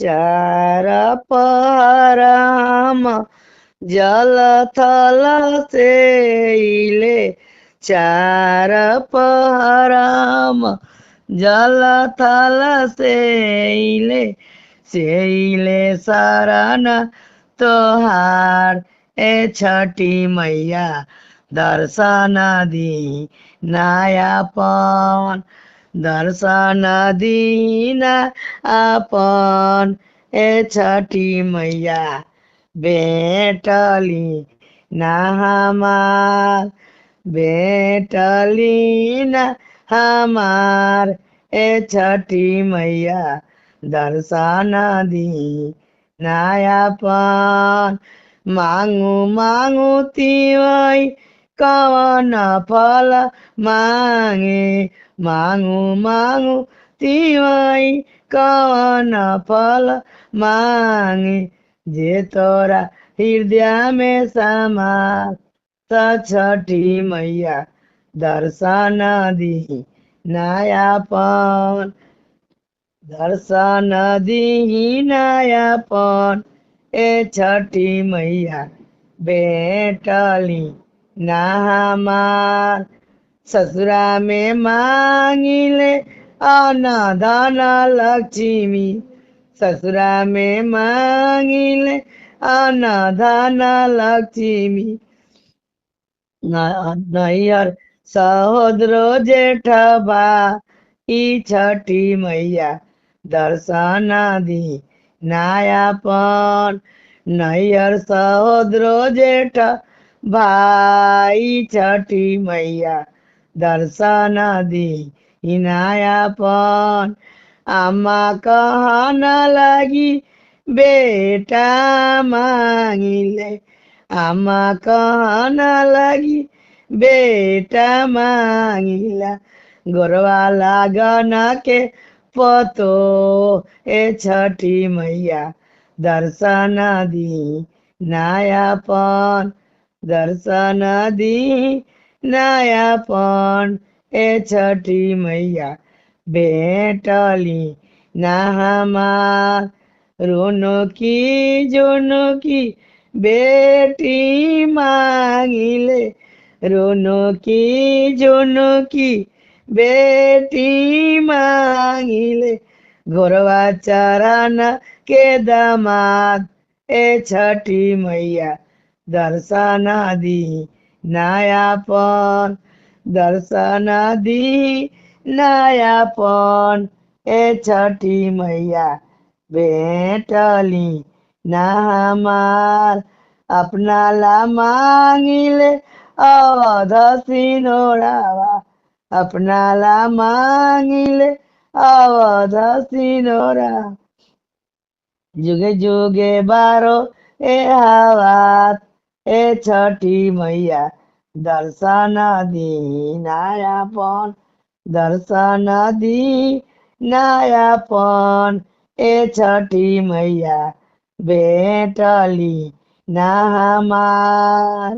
चार पहराम जल थल सेइले चार पहराम जल थल सेइले शरण तोहार ए छठी मैया दर्शन दी नायापन दर्शन दीना आपन ए छठी मैया भेटली ना हमार भेटली ना हमार ए छठी मैया दर्शन दी नायापन मांगू मांगू तिवै कवन फल मांगे मांगू मांगू तिवै कवन फल मांगे जे तोरा हृदय में समा छठी मैया दर्शन दी नायापन दर्शन दी नायापन ए छठी मैया भेटली ना हमार ससुरा में मांगिले अन्न धन लक्ष्मी ससुरा में मांगिले अन्न धन लक्ष्मी नैयर सहोदरो जेठबा ई छठी मैया दर्शन दी नायापन नैयर सहोदरो जेठ भाई छठी मैया दर्शन दी नायापन आमा कहन लगी बेटा मांगिले आमा कहन लगी बेटा मांगिला गोरवा लागन के पतो ए छठी मैया दर्शन दी नायापन दर्शन दी नायापन ए छठी मैया भेटली ना हमार रोनो की जोनो की बेटी मांगिले रोनो की जोनो की बेटी मांगिले घोरवा चरण के दामाद ए छठी मैया दर्शन दी नायापन दर्शन दी नायापन ए छठी मैया भेटली ना हमार अपना ला मांगिले अवध सिनोरावा अपना ला मांगिले अवध सिनोरा जुगे जुगे बारो ए हावात ए छठी मैया दर्शन दी नायापन दर्शन दी नायापन ए छठी मैया भेटली ना हमार।